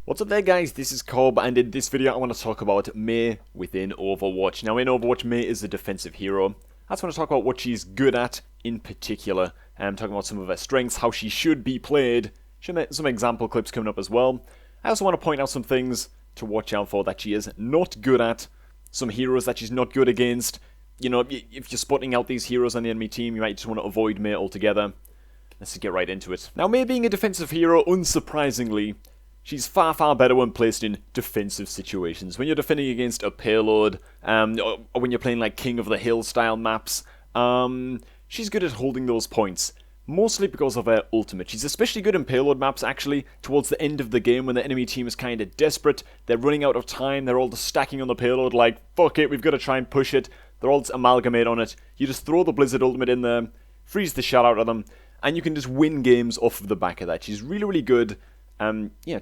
What's up there guys, this is Cob, and in this video I want to talk about Mei within Overwatch. Now in Overwatch, Mei is a defensive hero. I just want to talk about what she's good at in particular. I'm talking about some of her strengths, how she should be played, some example clips coming up as well. I also want to point out some things to watch out for that she is not good at, some heroes that she's not good against. You know, if you're spotting out these heroes on the enemy team, you might just want to avoid Mei altogether. Let's just get right into it. Now Mei being a defensive hero, unsurprisingly, she's far, far better when placed in defensive situations. When you're defending against a payload, or when you're playing like King of the Hill style maps, she's good at holding those points. Mostly because of her ultimate. She's especially good in payload maps, actually, towards the end of the game when the enemy team is kind of desperate. They're running out of time, they're all just stacking on the payload like, fuck it, we've got to try and push it. They're all just amalgamate on it. You just throw the Blizzard ultimate in there, freeze the shit out of them, and you can just win games off of the back of that. She's really, really good.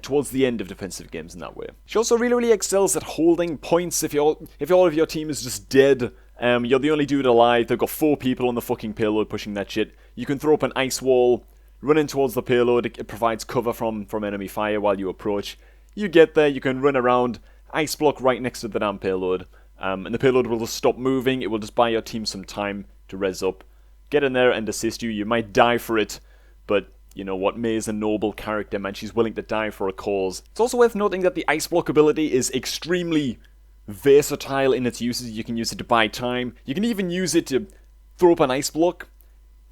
Towards the end of defensive games in that way. She also really, really excels at holding points. If all of your team is just dead, you're the only dude alive, they've got 4 people on the fucking payload pushing that shit, you can throw up an ice wall, run in towards the payload, it provides cover from enemy fire while you approach. You get there, you can run around, ice block right next to the damn payload, and the payload will just stop moving, it will just buy your team some time to res up. Get in there and assist you, you might die for it, but you know what, Mei is a noble character, man. She's willing to die for a cause. It's also worth noting that the ice block ability is extremely versatile in its uses. You can use it to buy time. You can even use it to throw up an ice block,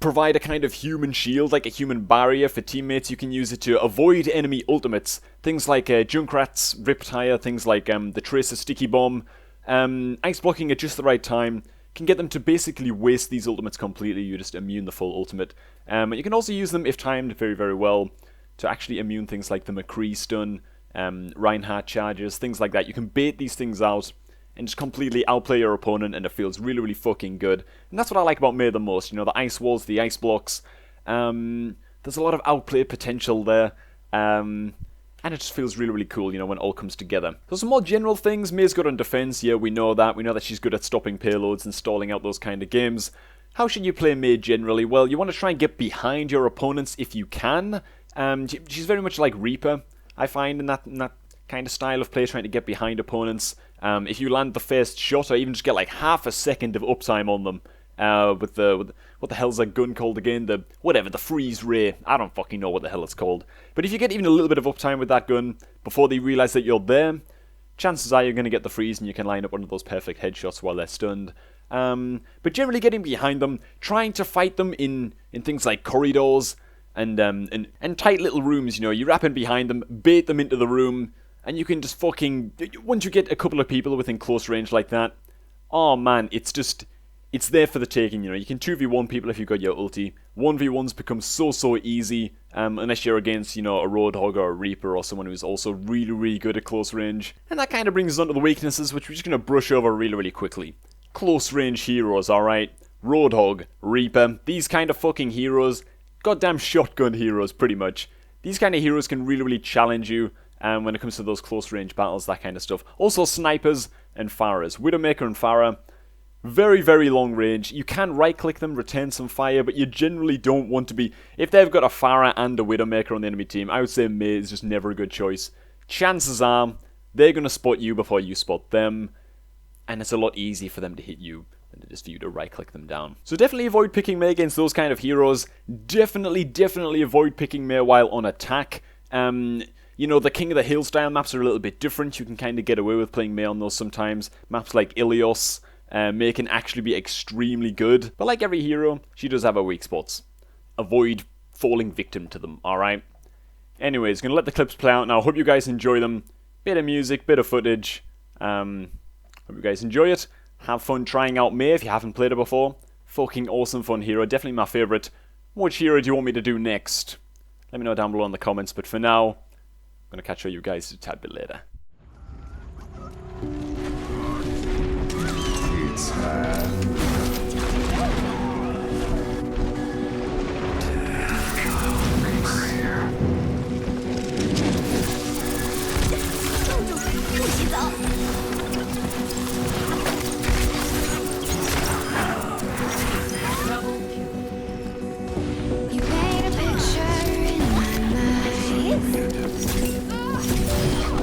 provide a kind of human shield, like a human barrier for teammates. You can use it to avoid enemy ultimates. Things like Junkrat's Riptire, things like the Tracer Sticky Bomb. Ice blocking at just the right time can get them to basically waste these ultimates completely. You just immune the full ultimate. You can also use them, if timed very, very well, to actually immune things like the McCree stun, Reinhardt charges, things like that. You can bait these things out and just completely outplay your opponent, and it feels really, really fucking good. And that's what I like about Mei the most. You know, the ice walls, the ice blocks. There's a lot of outplay potential there. And it just feels really, really cool, you know, when it all comes together. So some more general things. Mei's good on defense. Yeah, we know that. We know that she's good at stopping payloads and stalling out those kind of games. How should you play Mei generally? Well, you want to try and get behind your opponents if you can. She's very much like Reaper, I find, in that kind of style of play, trying to get behind opponents. If you land the first shot, or even just get like half a second of uptime on them, with the what the hell's that gun called again? The freeze ray. I don't fucking know what the hell it's called. But if you get even a little bit of uptime with that gun before they realize that you're there, chances are you're going to get the freeze and you can line up one of those perfect headshots while they're stunned. But generally getting behind them, trying to fight them in things like corridors and tight little rooms. You know, you wrap in behind them, bait them into the room, and you can just fucking, once you get a couple of people within close range like that, oh man, it's there for the taking. You know, you can 2v1 people if you've got your ulti. 1v1s become so easy, unless you're against, you know, a Roadhog or a Reaper or someone who's also really, really good at close range. And that kind of brings us on to the weaknesses, which we're just going to brush over really, really quickly. Close range heroes, alright? Roadhog, Reaper, these kind of fucking heroes, goddamn shotgun heroes, pretty much. These kind of heroes can really, really challenge you when it comes to those close range battles, that kind of stuff. Also snipers and Pharahs. Widowmaker and Pharah, very, very long range. You can right-click them, return some fire, but you generally don't want to be... If they've got a Pharah and a Widowmaker on the enemy team, I would say Mei is just never a good choice. Chances are, they're going to spot you before you spot them, and it's a lot easier for them to hit you than it is for you to right-click them down. So definitely avoid picking Mei against those kind of heroes. Definitely avoid picking Mei while on attack. You know, the King of the Hill style maps are a little bit different. You can kind of get away with playing Mei on those sometimes. Maps like Ilios, Mei can actually be extremely good, but like every hero, she does have her weak spots. Avoid falling victim to them, alright? Anyways, gonna let the clips play out now. Hope you guys enjoy them. Bit of music, bit of footage. Hope you guys enjoy it. Have fun trying out Mei if you haven't played her before. Fucking awesome fun hero, definitely my favourite. Which hero do you want me to do next? Let me know down below in the comments, but for now, I'm gonna catch you guys a tad bit later. You paint a picture in my mind.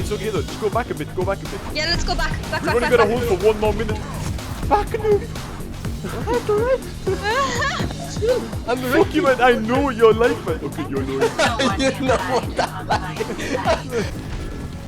It's okay though. Just go back a bit. Go back a bit. Yeah, let's go back. Back, We've back, only back, got to back. hold for 1 more minute. Back, noob. I'm Fuck you, man. I know your life, man. Okay, you're low. You know what that like.